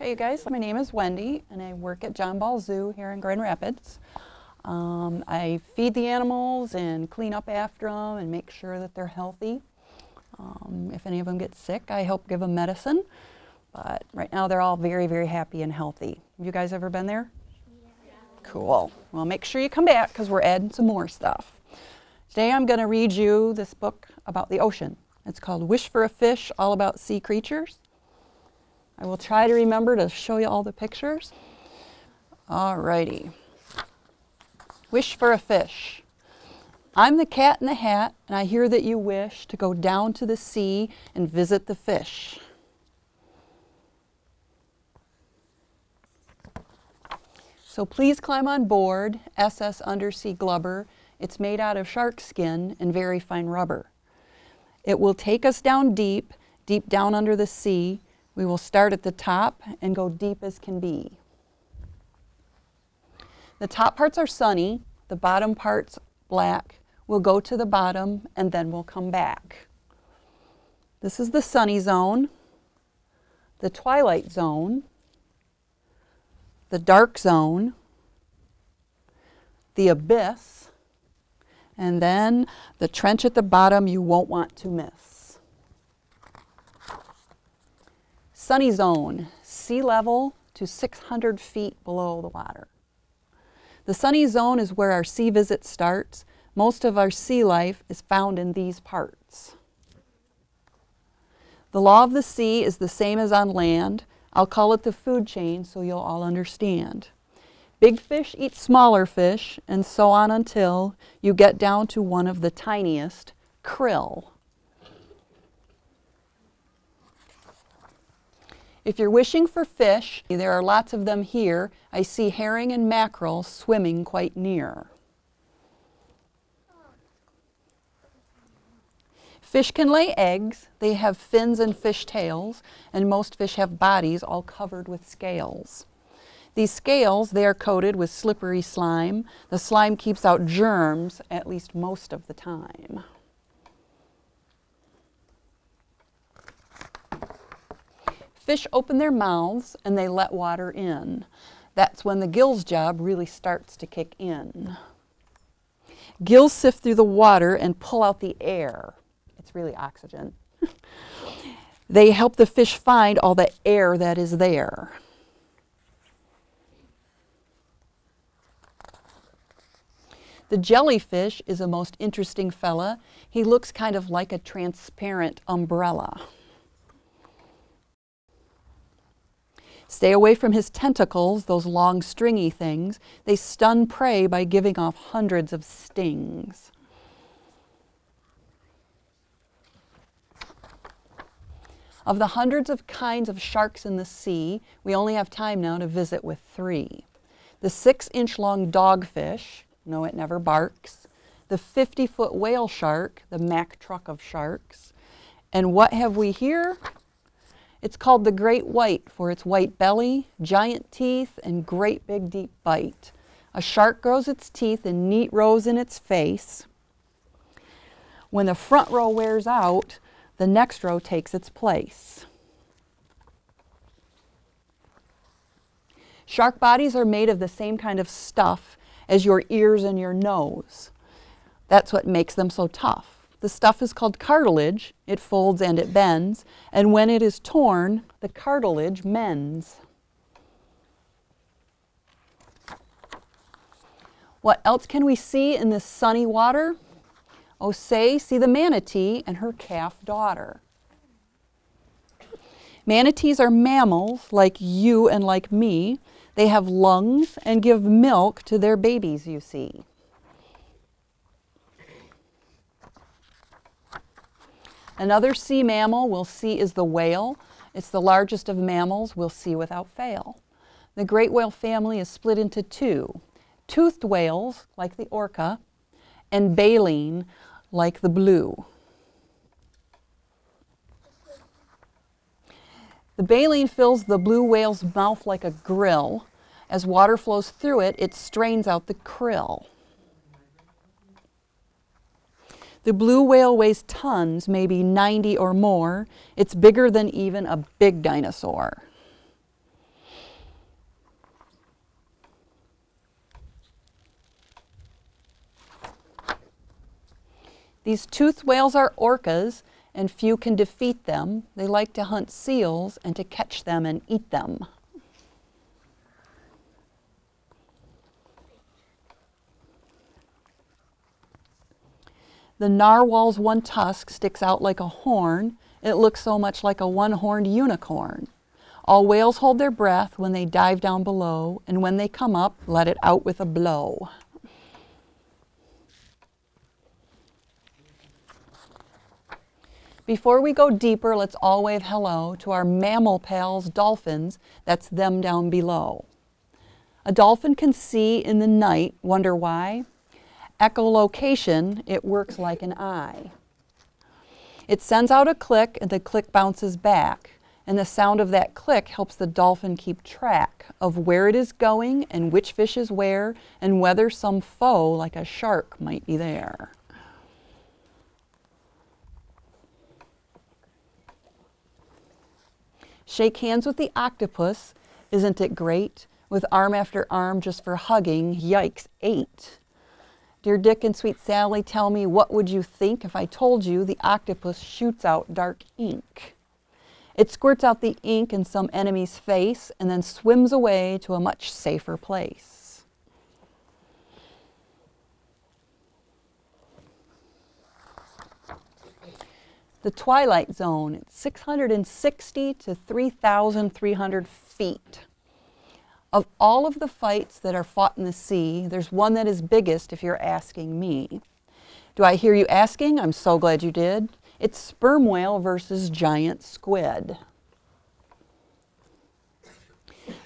Okay, you guys, my name is Wendy, and I work at John Ball Zoo here in Grand Rapids. I feed the animals and clean up after them and make sure that they're healthy. If any of them get sick, I help give them medicine. But right now, they're all very, very happy and healthy. Have you guys ever been there? Yeah. Cool. Well, make sure you come back because we're adding some more stuff. Today, I'm going to read you this book about the ocean. It's called Wish for a Fish, All About Sea Creatures. I will try to remember to show you all the pictures. Alrighty. Wish for a fish. I'm the cat in the hat, and I hear that you wish to go down to the sea and visit the fish. So please climb on board SS Undersea Glubber. It's made out of shark skin and very fine rubber. It will take us down deep, deep down under the sea. We will start at the top and go deep as can be. The top parts are sunny, the bottom parts black. We'll go to the bottom and then we'll come back. This is the sunny zone, the twilight zone, the dark zone, the abyss, and then the trench at the bottom you won't want to miss. Sunny zone, sea level to 600 feet below the water. The sunny zone is where our sea visit starts. Most of our sea life is found in these parts. The law of the sea is the same as on land. I'll call it the food chain so you'll all understand. Big fish eat smaller fish, and so on until you get down to one of the tiniest, krill. If you're wishing for fish, there are lots of them here. I see herring and mackerel swimming quite near. Fish can lay eggs. They have fins and fish tails, and most fish have bodies all covered with scales. These scales, they are coated with slippery slime. The slime keeps out germs at least most of the time. Fish open their mouths and they let water in. That's when the gills job really starts to kick in. Gills sift through the water and pull out the air. It's really oxygen. They help the fish find all the air that is there. The jellyfish is a most interesting fella. He looks kind of like a transparent umbrella. Stay away from his tentacles, those long stringy things. They stun prey by giving off hundreds of stings. Of the hundreds of kinds of sharks in the sea, we only have time now to visit with 3. The 6-inch long dogfish, no, it never barks. The 50-foot whale shark, the Mack truck of sharks. And what have we here? It's called the great white for its white belly, giant teeth, and great big deep bite. A shark grows its teeth in neat rows in its face. When the front row wears out, the next row takes its place. Shark bodies are made of the same kind of stuff as your ears and your nose. That's what makes them so tough. The stuff is called cartilage. It folds and it bends, and when it is torn, the cartilage mends. What else can we see in this sunny water? Oh, see the manatee and her calf daughter. Manatees are mammals like you and like me. They have lungs and give milk to their babies, you see. Another sea mammal we'll see is the whale. It's the largest of mammals we'll see without fail. The great whale family is split into 2. Toothed whales, like the orca, and baleen, like the blue. The baleen fills the blue whale's mouth like a grill. As water flows through it, it strains out the krill. The blue whale weighs tons, maybe 90 or more. It's bigger than even a big dinosaur. These toothed whales are orcas, and few can defeat them. They like to hunt seals and to catch them and eat them. The narwhal's one tusk sticks out like a horn. It looks so much like a one-horned unicorn. All whales hold their breath when they dive down below, and when they come up, let it out with a blow. Before we go deeper, let's all wave hello to our mammal pals, dolphins. That's them down below. A dolphin can see in the night. Wonder why? Echolocation, it works like an eye. It sends out a click, and the click bounces back. And the sound of that click helps the dolphin keep track of where it is going and which fish is where and whether some foe, like a shark, might be there. Shake hands with the octopus. Isn't it great? With arm after arm just for hugging. Yikes, 8. Dear Dick and Sweet Sally, tell me, what would you think if I told you the octopus shoots out dark ink? It squirts out the ink in some enemy's face and then swims away to a much safer place. The twilight zone, it's 660 to 3,300 feet. Of all of the fights that are fought in the sea, there's one that is biggest if you're asking me. Do I hear you asking? I'm so glad you did. It's sperm whale versus giant squid.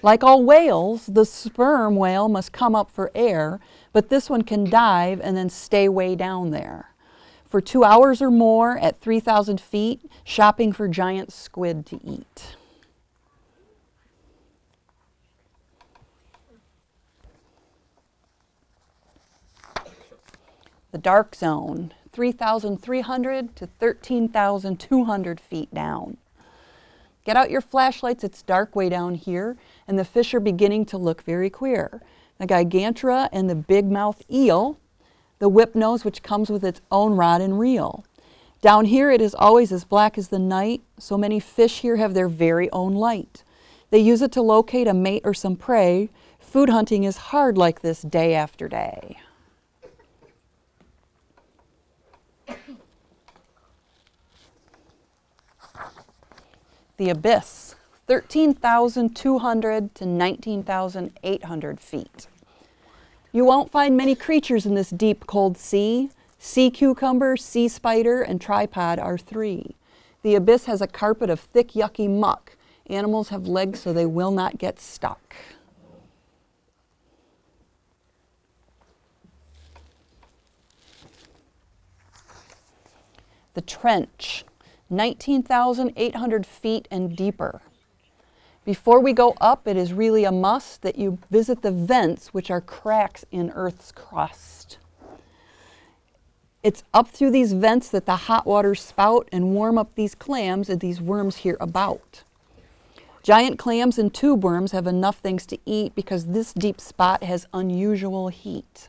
Like all whales, the sperm whale must come up for air, but this one can dive and then stay way down there. For 2 hours or more at 3,000 feet, shopping for giant squid to eat. The dark zone, 3,300 to 13,200 feet down. Get out your flashlights, it's dark way down here, and the fish are beginning to look very queer. The gigantora and the big mouth eel, the whip nose which comes with its own rod and reel. Down here it is always as black as the night, so many fish here have their very own light. They use it to locate a mate or some prey. Food hunting is hard like this day after day. The abyss, 13,200 to 19,800 feet. You won't find many creatures in this deep, cold sea. Sea cucumber, sea spider, and tripod are 3. The abyss has a carpet of thick, yucky muck. Animals have legs so they will not get stuck. The trench, 19,800 feet and deeper. Before we go up, it is really a must that you visit the vents, which are cracks in Earth's crust. It's up through these vents that the hot waters spout and warm up these clams and these worms here about. Giant clams and tube worms have enough things to eat because this deep spot has unusual heat.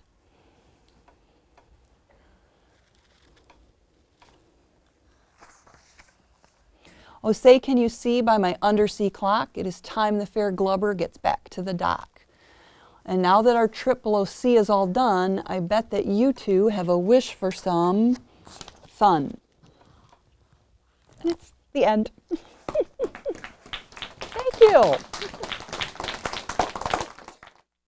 Oh, say, can you see by my undersea clock? It is time the fair Glubber gets back to the dock. And now that our trip below sea is all done, I bet that you two have a wish for some fun. And it's the end. Thank you.